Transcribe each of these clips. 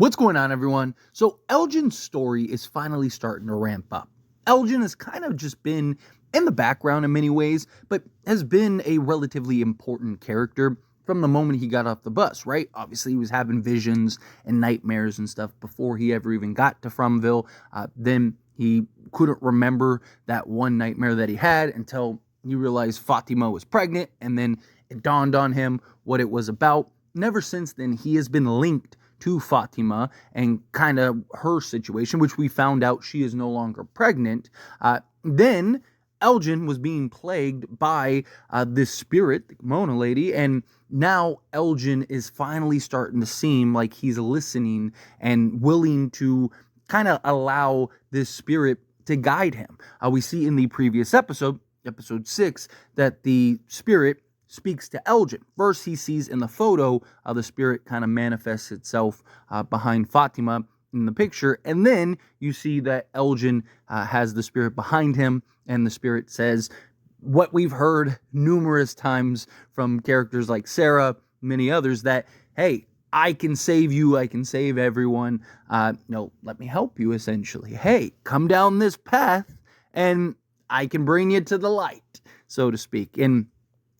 What's going on, everyone? So Elgin's story is finally starting to ramp up. Elgin has kind of just been in the background in many ways, but has been a relatively important character from the moment he got off the bus, right? Obviously, he was having visions and nightmares and stuff before he ever even got to FROMVILLE. Then he couldn't remember that one nightmare that he had until he realized Fatima was pregnant, and then it dawned on him what it was about. And ever since then, he has been linked to Fatima and kind of her situation, which we found out she is no longer pregnant. Then Elgin was being plagued by this spirit, the Mona lady, and now Elgin is finally starting to seem like he's listening and willing to kind of allow this spirit to guide him. We see in the previous episode 6, that the spirit speaks to Elgin. First, he sees in the photo, the spirit kind of manifests itself behind Fatima in the picture, and then you see that Elgin has the spirit behind him, and the spirit says what we've heard numerous times from characters like Sarah, many others, that, hey, I can save you, I can save everyone, let me help you, essentially. Hey, come down this path, and I can bring you to the light, so to speak. And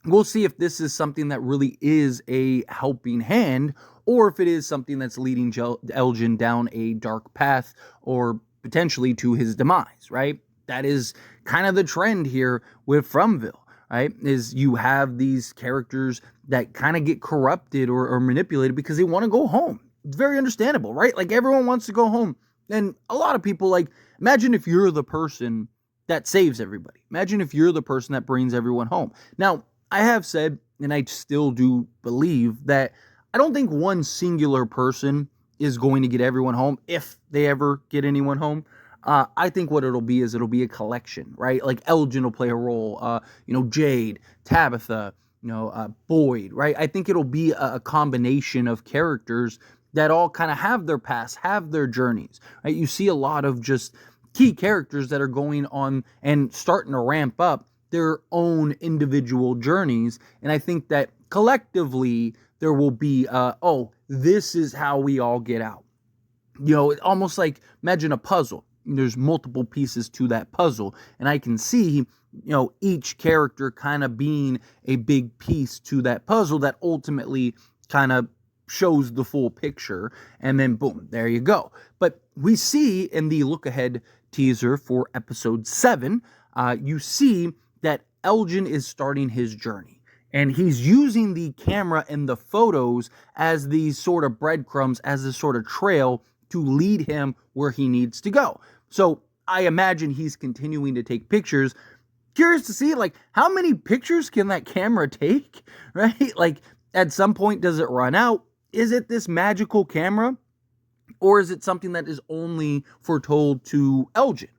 we'll see if this is something that really is a helping hand, or if it is something that's leading Elgin down a dark path, or potentially to his demise, right? That is kind of the trend here with FROMVILLE, right? Is you have these characters that kind of get corrupted or manipulated because they want to go home. It's very understandable, right? Like, everyone wants to go home. And a lot of people, like, imagine if you're the person that saves everybody. Imagine if you're the person that brings everyone home. Now, I have said, and I still do believe, that I don't think one singular person is going to get everyone home, if they ever get anyone home. I think what it'll be is it'll be a collection, right? Like, Elgin will play a role, Jade, Tabitha, Boyd, right? I think it'll be a combination of characters that all kind of have their past, have their journeys, right? You see a lot of just key characters that are going on and starting to ramp up their own individual journeys, and I think that collectively there will be, this is how we all get out. Almost like, imagine a puzzle. There's multiple pieces to that puzzle, and I can see, each character kind of being a big piece to that puzzle that ultimately kind of shows the full picture, and then boom, there you go. But we see in the look-ahead teaser for episode 7, you see that Elgin is starting his journey, and he's using the camera and the photos as these sort of breadcrumbs, as this sort of trail to lead him where he needs to go. So I imagine he's continuing to take pictures. Curious to see, like, how many pictures can that camera take, right? Like, at some point, does it run out? Is it this magical camera, or is it something that is only foretold to Elgin?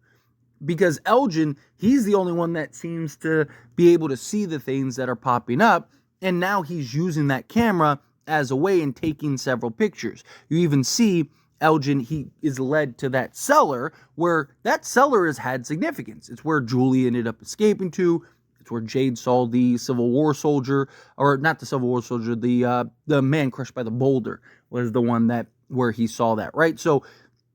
Because Elgin, he's the only one that seems to be able to see the things that are popping up, and now he's using that camera as a way and taking several pictures. You even see Elgin, he is led to that cellar, where that cellar has had significance. It's where Julie ended up escaping to. It's where Jade saw the Civil War soldier, or not the Civil War soldier, the man crushed by the boulder was the one where he saw that, right? So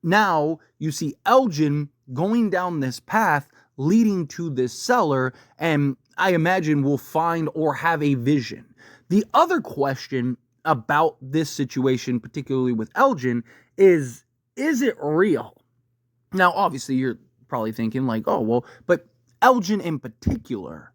now you see Elgin going down this path leading to this cellar, and I imagine we'll find or have a vision. The other question about this situation, particularly with Elgin, is it real? Now, obviously, you're probably thinking like, oh, well, but Elgin in particular,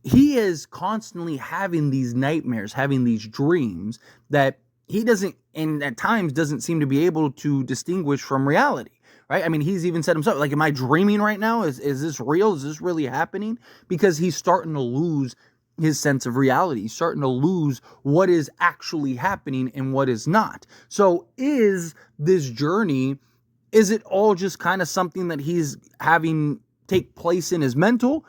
he is constantly having these nightmares, having these dreams that he doesn't, and at times doesn't seem to be able to distinguish from reality, right? I mean, he's even said himself, like, am I dreaming right now? Is this real? Is this really happening? Because he's starting to lose his sense of reality. He's starting to lose what is actually happening and what is not. So is this journey, is it all just kind of something that he's having take place in his mental,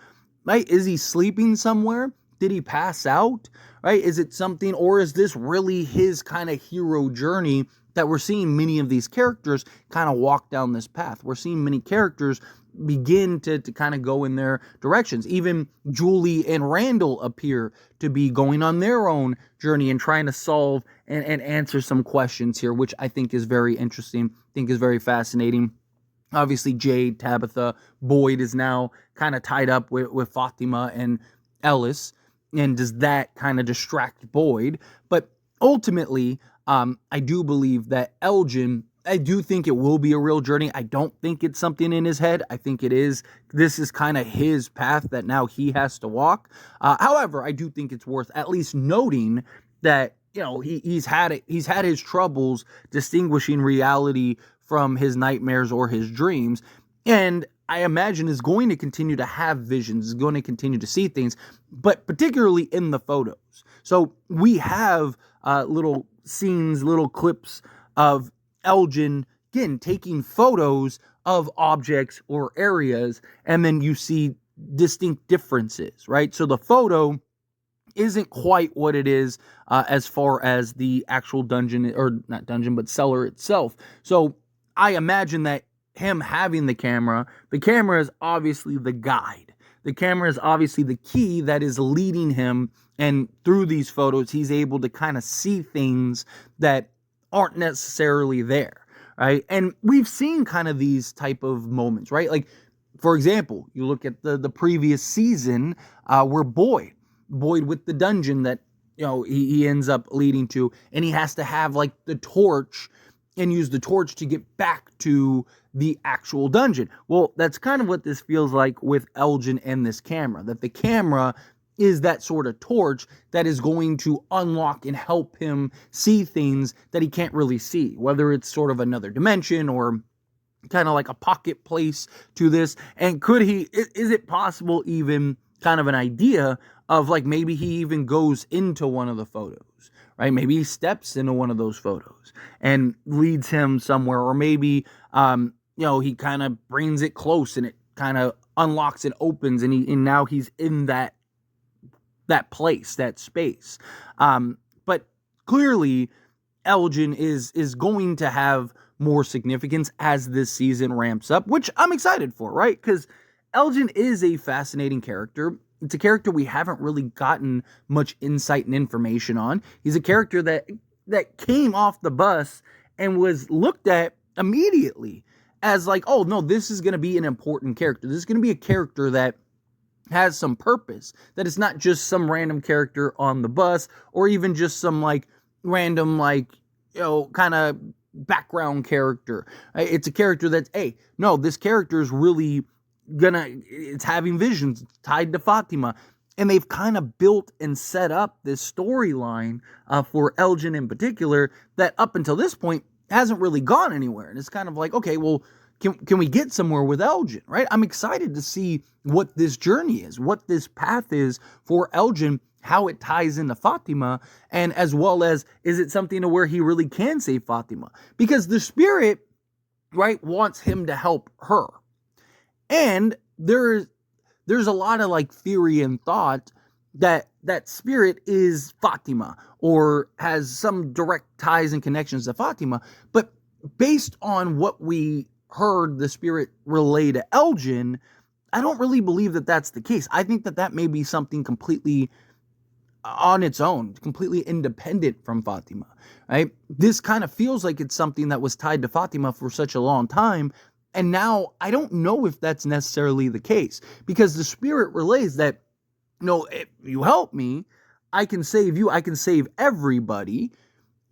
right? Is he sleeping somewhere? Did he pass out, right? Is it something, or is this really his kind of hero journey that we're seeing many of these characters kind of walk down this path. We're seeing many characters begin to kind of go in their directions. Even Julie and Randall appear to be going on their own journey and trying to solve and answer some questions here, which I think is very interesting, I think is very fascinating. Obviously, Jade, Tabitha, Boyd is now kind of tied up with Fatima and Ellis, and does that kind of distract Boyd? But ultimately, I do believe that Elgin, I do think it will be a real journey. I don't think it's something in his head. I think it is. This is kind of his path that now he has to walk. However, I do think it's worth at least noting that, you know, he's had his troubles distinguishing reality from his nightmares or his dreams, and I imagine is going to continue to have visions, is going to continue to see things, but particularly in the photos. So we have little scenes, little clips of Elgin, again, taking photos of objects or areas, and then you see distinct differences, right? So the photo isn't quite what it is as far as the actual dungeon, or not dungeon, but cellar itself. So I imagine that him having the camera is obviously the guide. The camera is obviously the key that is leading him, and through these photos, he's able to kind of see things that aren't necessarily there, right? And we've seen kind of these type of moments, right? Like, for example, you look at the previous season where Boyd with the dungeon that, you know, he ends up leading to, and he has to have like the torch and use the torch to get back to the actual dungeon. Well, that's kind of what this feels like with Elgin and this camera, that the camera is that sort of torch that is going to unlock and help him see things that he can't really see, whether it's sort of another dimension or kind of like a pocket place to this. And is it possible, even kind of an idea of like maybe he even goes into one of the photos, right? Maybe he steps into one of those photos and leads him somewhere, or maybe, he kind of brings it close and it kind of unlocks and opens, and now he's in that place, that space. But clearly, Elgin is going to have more significance as this season ramps up, which I'm excited for, right? Because Elgin is a fascinating character. It's a character we haven't really gotten much insight and information on. He's a character that came off the bus and was looked at immediately as like, oh no, this is going to be an important character. This is going to be a character that has some purpose, that it's not just some random character on the bus, or even just some like random, like, kind of background character. It's a character that's, hey, no, this character is really it's having visions tied to Fatima. And they've kind of built and set up this storyline for Elgin in particular that up until this point hasn't really gone anywhere. And it's kind of like, okay, well, can we get somewhere with Elgin, right? I'm excited to see what this journey is, what this path is for Elgin, how it ties into Fatima, and as well as, is it something to where he really can save Fatima? Because the spirit, right, wants him to help her. And there's a lot of like theory and thought that spirit is Fatima or has some direct ties and connections to Fatima. But based on what we heard the spirit relay to Elgin, I don't really believe that that's the case. I think that may be something completely on its own, completely independent from Fatima, right? This kind of feels like it's something that was tied to Fatima for such a long time. And now I don't know if that's necessarily the case, because the spirit relays that, no, if you help me, I can save you. I can save everybody.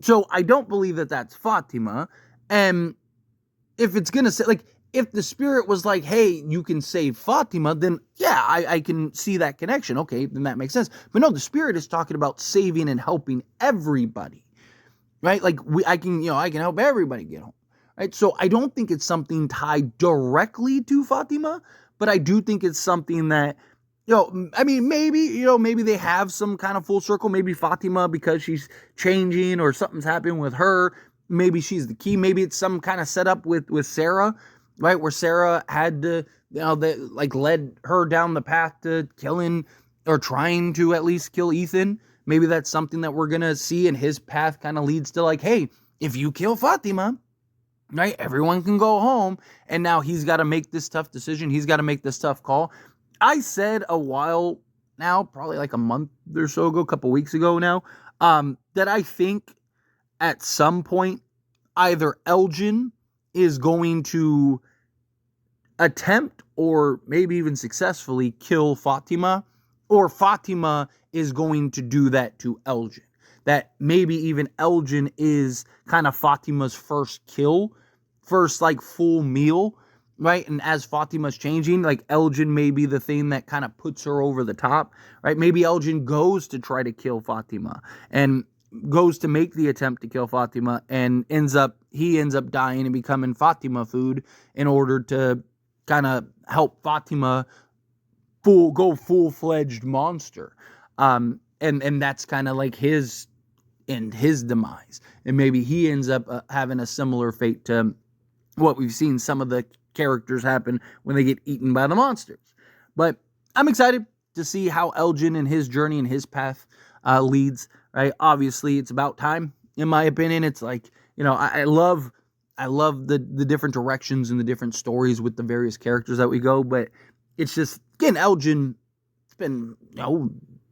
So I don't believe that that's Fatima. And if it's going to say, like, if the spirit was like, hey, you can save Fatima, then yeah, I can see that connection. Okay, then that makes sense. But no, the spirit is talking about saving and helping everybody, right? Like I can help everybody get home. Right, so I don't think it's something tied directly to Fatima, but I do think it's something that, maybe they have some kind of full circle. Maybe Fatima, because she's changing or something's happening with her, maybe she's the key. Maybe it's some kind of setup with Sarah, right, where Sarah had to, led her down the path to killing or trying to at least kill Ethan. Maybe that's something that we're going to see, and his path kind of leads to like, hey, if you kill Fatima, right, everyone can go home. And now he's got to make this tough decision. He's got to make this tough call. I said a while now, probably like a month or so ago, a couple weeks ago now, that I think at some point either Elgin is going to attempt or maybe even successfully kill Fatima, or Fatima is going to do that to Elgin. That maybe even Elgin is kind of Fatima's first kill, first like full meal, right? And as Fatima's changing, like Elgin may be the thing that kind of puts her over the top, right? Maybe Elgin goes to try to kill Fatima and goes to make the attempt to kill Fatima and ends up dying and becoming Fatima food in order to kind of help Fatima go full-fledged monster. And that's kind of like his demise. And maybe he ends up having a similar fate to what we've seen some of the characters happen when they get eaten by the monsters. But I'm excited to see how Elgin and his journey and his path leads, right? Obviously, it's about time, in my opinion. It's like, I love the different directions and the different stories with the various characters that we go, but it's just, again, Elgin, it's been,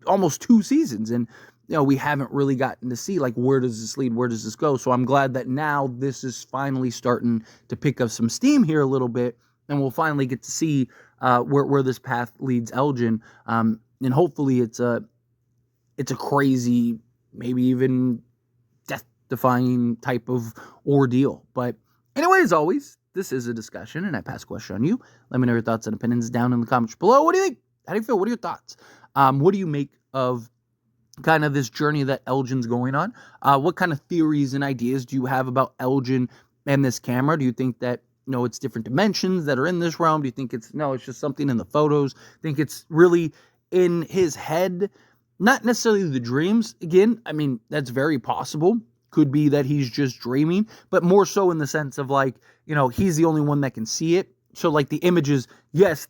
almost 2 seasons, and we haven't really gotten to see, like, where does this lead, where does this go? So I'm glad that now this is finally starting to pick up some steam here a little bit, and we'll finally get to see where this path leads Elgin, and hopefully it's a crazy, maybe even death-defying type of ordeal. But anyway, as always, this is a discussion, and I pass a question on you. Let me know your thoughts and opinions down in the comments below. What do you think? How do you feel? What are your thoughts? What do you make of kind of this journey that Elgin's going on? What kind of theories and ideas do you have about Elgin and this camera? Do you think that, it's different dimensions that are in this realm? Do you think it's just something in the photos? Think it's really in his head? Not necessarily the dreams. Again, I mean, that's very possible. Could be that he's just dreaming, but more so in the sense of like, he's the only one that can see it. So like the images, yes,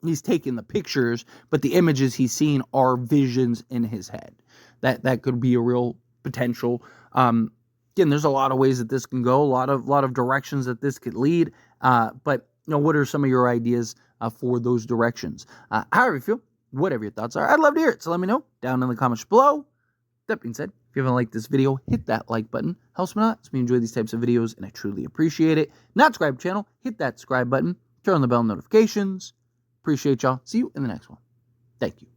he's taking the pictures, but the images he's seeing are visions in his head. That could be a real potential. Again, there's a lot of ways that this can go, a lot of directions that this could lead. But what are some of your ideas for those directions? However you feel, whatever your thoughts are, I'd love to hear it. So let me know down in the comments below. That being said, if you haven't liked this video, hit that like button. Helps me out. It's me enjoy these types of videos, and I truly appreciate it. Not subscribe to the channel, hit that subscribe button. Turn on the bell notifications. Appreciate y'all. See you in the next one. Thank you.